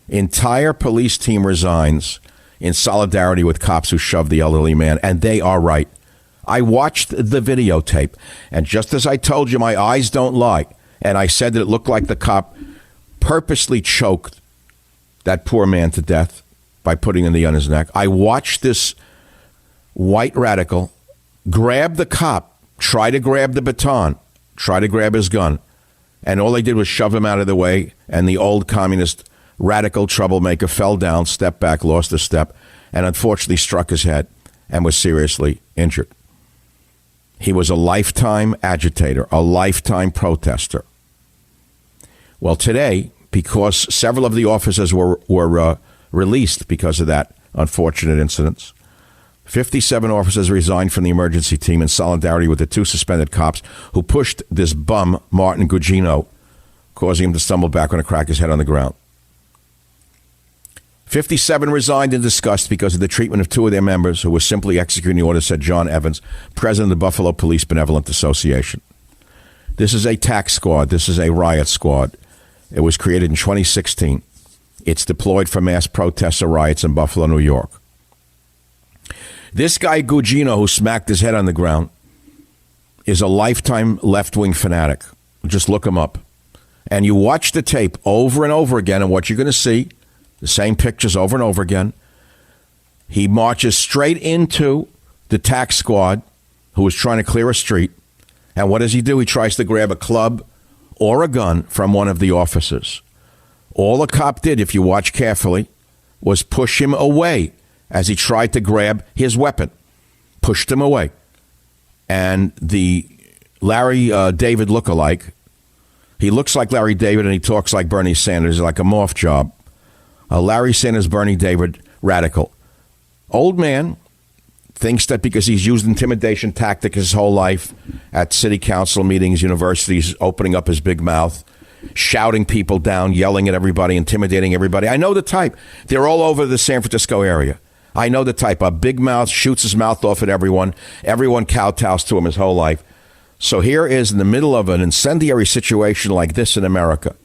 Entire police team resigns in solidarity with cops who shoved the elderly man, and they are right. I watched the videotape, and just as I told you, my eyes don't lie, and I said that it looked like the cop purposely choked that poor man to death by putting a knee on his neck. I watched this white radical grab the cop, try to grab the baton, try to grab his gun, and all they did was shove him out of the way, and the old communist radical troublemaker fell down, stepped back, lost a step, and unfortunately struck his head and was seriously injured. He was a lifetime agitator, a lifetime protester. Well, today, because several of the officers were released because of that unfortunate incident, 57 officers resigned from the emergency team in solidarity with the 2 suspended cops who pushed this bum, Martin Gugino, causing him to stumble backward and crack his head on the ground. 57 resigned in disgust because of the treatment of 2 of their members who were simply executing the order, said John Evans, president of the Buffalo Police Benevolent Association. This is a tax squad. This is a riot squad. It was created in 2016. It's deployed for mass protests or riots in Buffalo, New York. This guy, Gugino, who smacked his head on the ground, is a lifetime left-wing fanatic. Just look him up. And you watch the tape over and over again, and what you're going to see, the same pictures over and over again. He marches straight into the tax squad who was trying to clear a street. And what does he do? He tries to grab a club or a gun from one of the officers. All the cop did, if you watch carefully, was push him away as he tried to grab his weapon. Pushed him away. And the Larry David lookalike, he looks like Larry David and he talks like Bernie Sanders, like a morph job. Larry Sanders, Bernie David, radical. Old man thinks that because he's used intimidation tactics his whole life at city council meetings, universities, opening up his big mouth, shouting people down, yelling at everybody, intimidating everybody. I know the type. They're all over the San Francisco area. I know the type. A big mouth, shoots his mouth off at everyone. Everyone kowtows to him his whole life. So here is in the middle of an incendiary situation like this in America.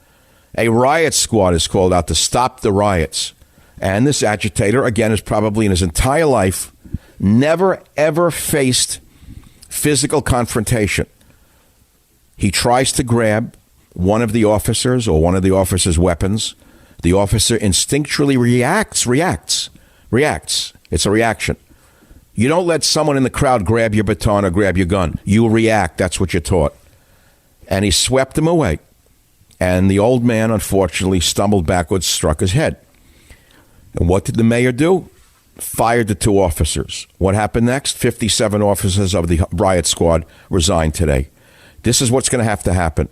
A riot squad is called out to stop the riots. And this agitator, again, is probably in his entire life never, ever faced physical confrontation. He tries to grab one of the officers or one of the officer's weapons. The officer instinctually reacts. It's a reaction. You don't let someone in the crowd grab your baton or grab your gun. You react. That's what you're taught. And he swept him away. And the old man, unfortunately, stumbled backwards, struck his head. And what did the mayor do? Fired the two officers. What happened next? 57 officers of the riot squad resigned today. This is what's going to happen.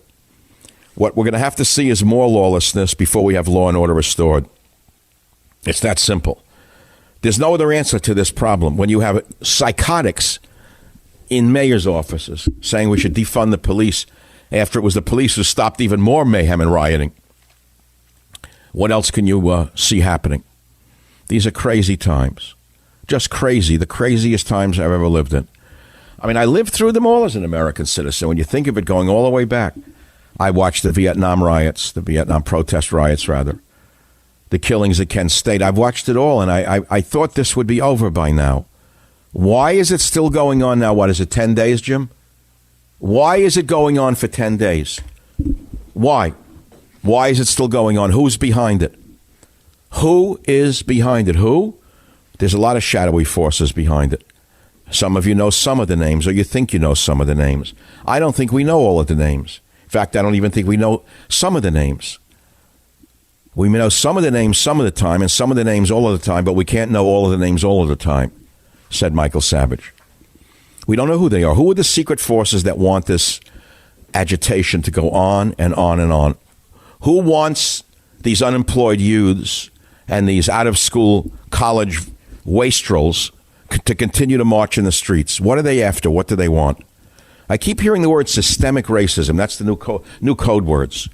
What we're going to have to see is more lawlessness before we have law and order restored. It's that simple. There's no other answer to this problem. When you have psychotics in mayor's offices saying we should defund the police after it was the police who stopped even more mayhem and rioting, what else can you see happening? These are crazy times. Just crazy. The craziest times I've ever lived in. I mean, I lived through them all as an American citizen. When you think of it going all the way back, I watched the Vietnam protest riots, rather. The killings at Kent State. I've watched it all, and I thought this would be over by now. Why is it still going on now? What is it, 10 days, Jim? Why is it going on for 10 days? Why? Why is it still going on? Who's behind it? Who is behind it? Who? There's a lot of shadowy forces behind it. Some of you know some of the names, or you think you know some of the names. I don't think we know all of the names. In fact, I don't even think we know some of the names. We may know some of the names some of the time and some of the names all of the time, but we can't know all of the names all of the time, said Michael Savage. We don't know who they are. Who are the secret forces that want this agitation to go on and on and on? Who wants these unemployed youths and these out-of-school college wastrels to continue to march in the streets? What are they after? What do they want? I keep hearing the word systemic racism. That's the new code words.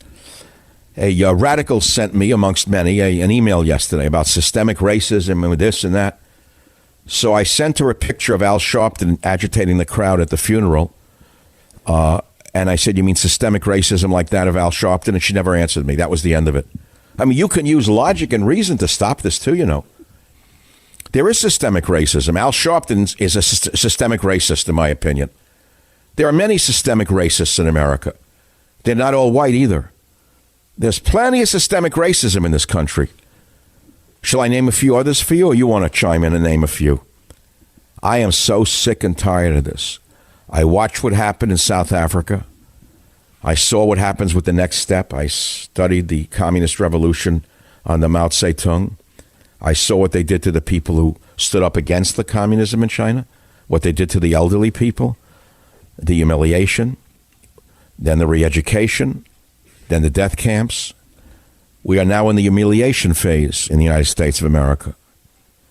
A radical sent me, amongst many, an email yesterday about systemic racism and this and that. So I sent her a picture of Al Sharpton agitating the crowd at the funeral. And I said, you mean systemic racism like that of Al Sharpton? And she never answered me. That was the end of it. I mean, you can use logic and reason to stop this too, you know. There is systemic racism. Al Sharpton is a systemic racist, in my opinion. There are many systemic racists in America. They're not all white either. There's plenty of systemic racism in this country. Shall I name a few others for you, or you want to chime in and name a few? I am so sick and tired of this. I watched what happened in South Africa. I saw what happens with the next step. I studied the communist revolution under Mao Zedong. I saw what they did to the people who stood up against the communism in China, what they did to the elderly people, the humiliation, then the re-education, then the death camps. We are now in the humiliation phase in the United States of America.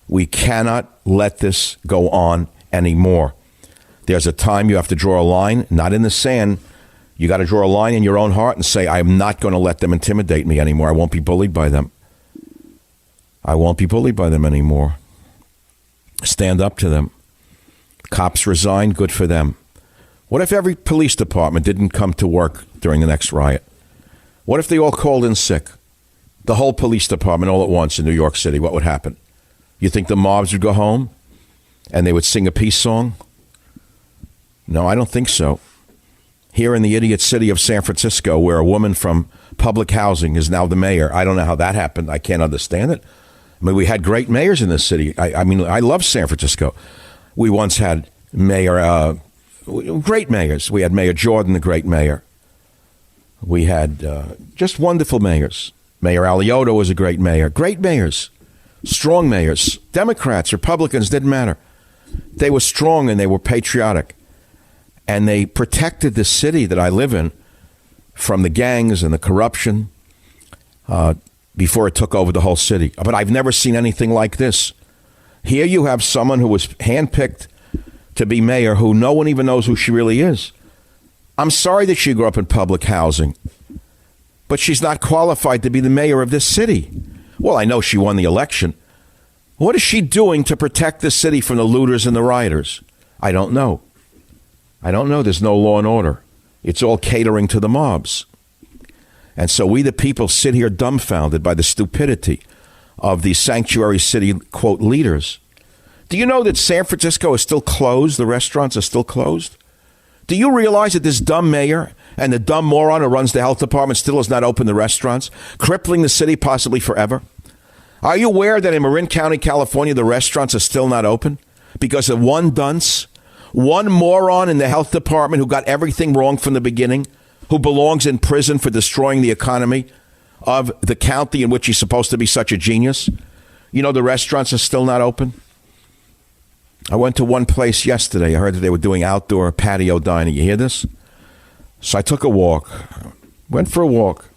We cannot let this go on anymore. There's a time you have to draw a line, not in the sand. You got to draw a line in your own heart and say, I'm not going to let them intimidate me anymore. I won't be bullied by them. I won't be bullied by them anymore. Stand up to them. Cops resign, good for them. What if every police department didn't come to work during the next riot? What if they all called in sick? The whole police department all at once in New York City, what would happen? You think the mobs would go home and they would sing a peace song? No, I don't think so. Here in the idiot city of San Francisco, where a woman from public housing is now the mayor, I don't know how that happened. I can't understand it. I mean, we had great mayors in this city. I mean, I love San Francisco. We once had great mayors. We had Mayor Jordan, the great mayor. We had just wonderful mayors. Mayor Alioto was a great mayor. Great mayors. Strong mayors. Democrats, Republicans, didn't matter. They were strong and they were patriotic. And they protected the city that I live in from the gangs and the corruption before it took over the whole city. But I've never seen anything like this. Here you have someone who was handpicked to be mayor who no one even knows who she really is. I'm sorry that she grew up in public housing, but she's not qualified to be the mayor of this city. Well, I know she won the election. What is she doing to protect the city from the looters and the rioters? I don't know. There's no law and order. It's all catering to the mobs. And so we, the people, sit here dumbfounded by the stupidity of the sanctuary city, quote, leaders. Do you know that San Francisco is still closed? The restaurants are still closed. Do you realize that this dumb mayor and the dumb moron who runs the health department still has not opened the restaurants, crippling the city possibly forever? Are you aware that in Marin County, California, the restaurants are still not open because of one dunce, one moron in the health department who got everything wrong from the beginning, who belongs in prison for destroying the economy of the county in which he's supposed to be such a genius? You know, the restaurants are still not open. I went to one place yesterday. I heard that they were doing outdoor patio dining. You hear this? So I took a walk. Went for a walk.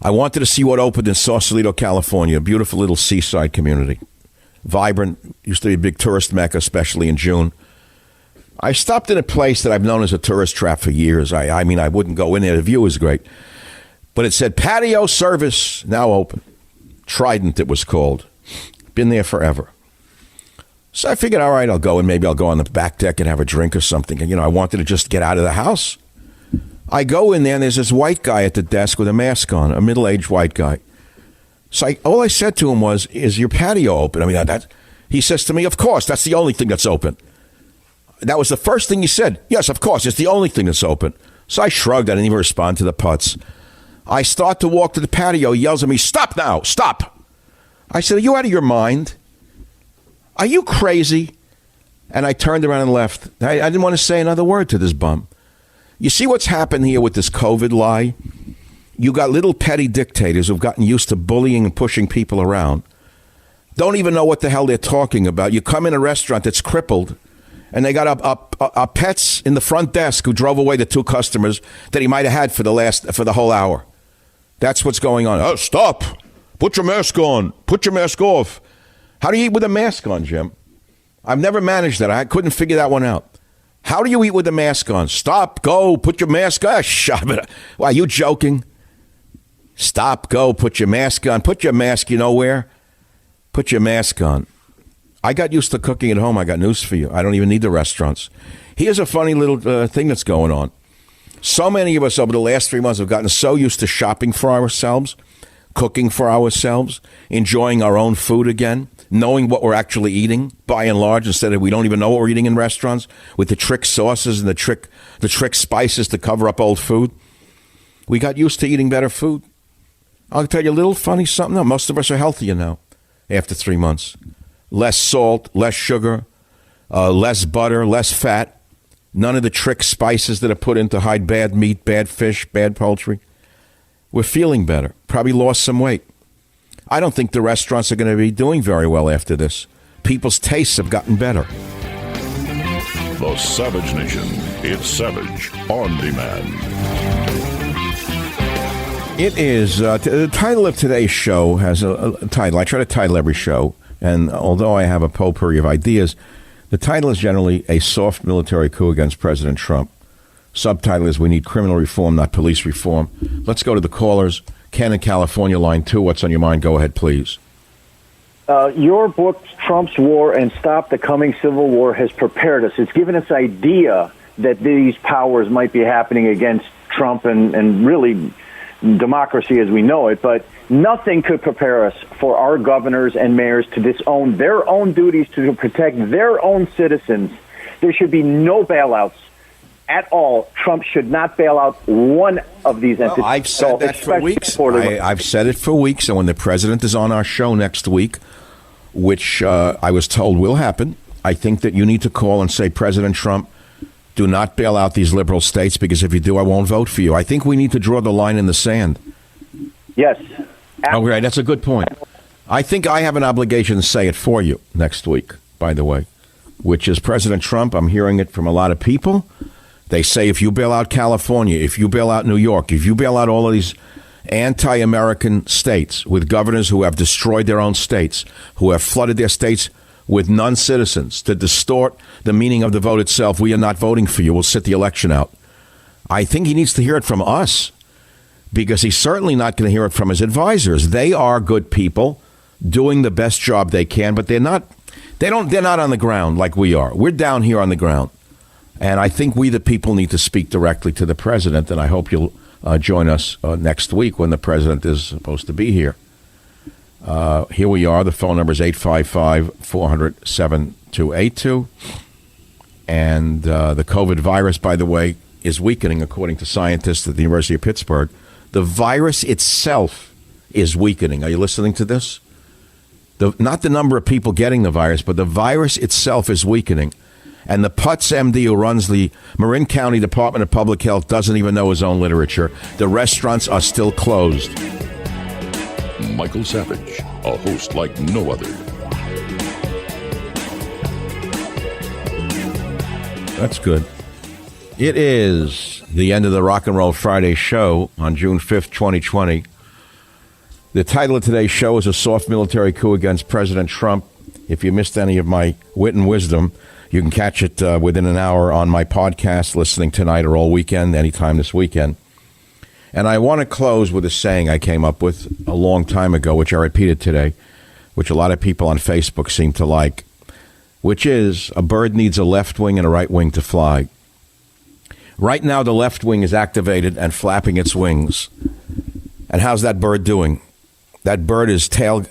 I wanted to see what opened in Sausalito, California, a beautiful little seaside community. Vibrant. Used to be a big tourist mecca, especially in June. I stopped in a place that I've known as a tourist trap for years. I mean, I wouldn't go in there. The view was great. But it said patio service now open. Trident, it was called. Been there forever. So I figured, all right, I'll go, and maybe I'll go on the back deck and have a drink or something. And, I wanted to just get out of the house. I go in there, and there's this white guy at the desk with a mask on, a middle-aged white guy. So all I said to him was, is your patio open? I mean, he says to me, of course, that's the only thing that's open. That was the first thing he said. Yes, of course, it's the only thing that's open. So I shrugged. I didn't even respond to the putz. I start to walk to the patio. He yells at me, stop now, stop. I said, are you out of your mind? Are you crazy? And I turned around and left. I didn't want to say another word to this bum. You see what's happened here with this COVID lie? You got little petty dictators who've gotten used to bullying and pushing people around. Don't even know what the hell they're talking about. You come in a restaurant that's crippled, and they got a pets in the front desk who drove away the 2 customers that he might have had for the whole hour. That's what's going on. Oh, stop. Put your mask on. Put your mask off. How do you eat with a mask on, Jim? I've never managed that. I couldn't figure that one out. How do you eat with a mask on? Stop, go, put your mask on. Shut it. Why, are you joking? Stop, go, put your mask on. Put your mask, you know where? Put your mask on. I got used to cooking at home. I got news for you. I don't even need the restaurants. Here's a funny little thing that's going on. So many of us over the last 3 months have gotten so used to shopping for ourselves, cooking for ourselves, enjoying our own food again, knowing what we're actually eating, by and large, instead of we don't even know what we're eating in restaurants, with the trick sauces and the trick spices to cover up old food. We got used to eating better food. I'll tell you a little funny something. No, most of us are healthier now after 3 months. Less salt, less sugar, less butter, less fat. None of the trick spices that are put in to hide bad meat, bad fish, bad poultry. We're feeling better. Probably lost some weight. I don't think the restaurants are going to be doing very well after this. People's tastes have gotten better. The Savage Nation. It's Savage on Demand. It is. The title of today's show has a title. I try to title every show, and although I have a potpourri of ideas, the title is generally A Soft Military Coup Against President Trump. Subtitle is We Need Criminal Reform, Not Police Reform. Let's go to the callers. Ken in California, line 2. What's on your mind? Go ahead, please. Your book, Trump's War and Stop the Coming Civil War, has prepared us. It's given us idea that these powers might be happening against Trump and really democracy as we know it. But nothing could prepare us for our governors and mayors to disown their own duties to protect their own citizens. There should be no bailouts at all. Trump should not bail out one of these entities. I've said that for weeks. I've said it for weeks. And when the president is on our show next week, which I was told will happen, I think that you need to call and say, President Trump, do not bail out these liberal states, because if you do, I won't vote for you. I think we need to draw the line in the sand. Yes. Okay, that's a good point. I think I have an obligation to say it for you next week, by the way, which is, President Trump, I'm hearing it from a lot of people. They say if you bail out California, if you bail out New York, if you bail out all of these anti-American states with governors who have destroyed their own states, who have flooded their states with non-citizens to distort the meaning of the vote itself, we are not voting for you. We'll sit the election out. I think he needs to hear it from us, because he's certainly not going to hear it from his advisors. They are good people doing the best job they can, but they're not on the ground like we are. We're down here on the ground. And I think we, the people, need to speak directly to the president. And I hope you'll join us next week when the president is supposed to be here. Here we are. The phone number is 855-400-7282. And the COVID virus, by the way, is weakening, according to scientists at the University of Pittsburgh. The virus itself is weakening. Are you listening to this? Not the number of people getting the virus, but the virus itself is weakening. And the Putz MD who runs the Marin County Department of Public Health doesn't even know his own literature. The restaurants are still closed. Michael Savage, a host like no other. That's good. It is the end of the Rock and Roll Friday show on June 5th, 2020. The title of today's show is A Soft Military Coup Against President Trump. If you missed any of my wit and wisdom, you can catch it within an hour on my podcast, listening tonight or all weekend, anytime this weekend. And I want to close with a saying I came up with a long time ago, which I repeated today, which a lot of people on Facebook seem to like, which is a bird needs a left wing and a right wing to fly. Right now, the left wing is activated and flapping its wings. And how's that bird doing? That bird is tail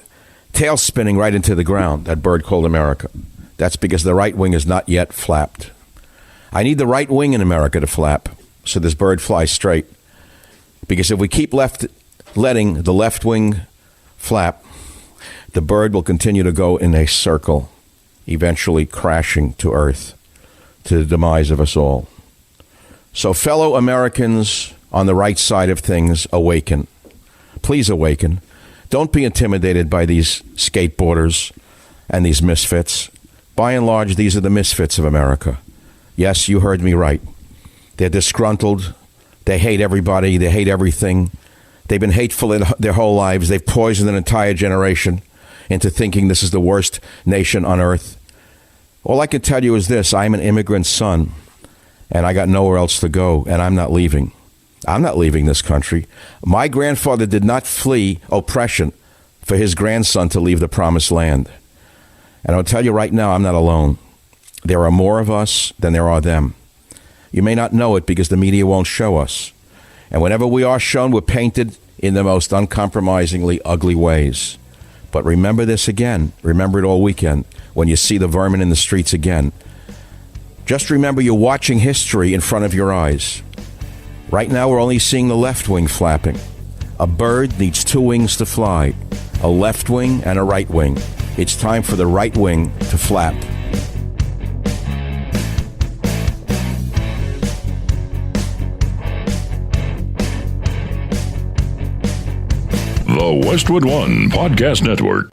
spinning right into the ground, that bird called America. That's because the right wing is not yet flapped. I need the right wing in America to flap so this bird flies straight. Because if we keep letting the left wing flap, the bird will continue to go in a circle, eventually crashing to earth, to the demise of us all. So fellow Americans on the right side of things, awaken. Please awaken. Don't be intimidated by these skateboarders and these misfits. By and large, these are the misfits of America. Yes, you heard me right. They're disgruntled. They hate everybody. They hate everything. They've been hateful in their whole lives. They've poisoned an entire generation into thinking this is the worst nation on earth. All I can tell you is this. I'm an immigrant son, and I got nowhere else to go, and I'm not leaving. I'm not leaving this country. My grandfather did not flee oppression for his grandson to leave the promised land. And I'll tell you right now, I'm not alone. There are more of us than there are them. You may not know it because the media won't show us. And whenever we are shown, we're painted in the most uncompromisingly ugly ways. But remember this again. Remember it all weekend when you see the vermin in the streets again. Just remember you're watching history in front of your eyes. Right now, we're only seeing the left wing flapping. A bird needs two wings to fly, a left wing and a right wing. It's time for the right wing to flap. The Westwood One Podcast Network.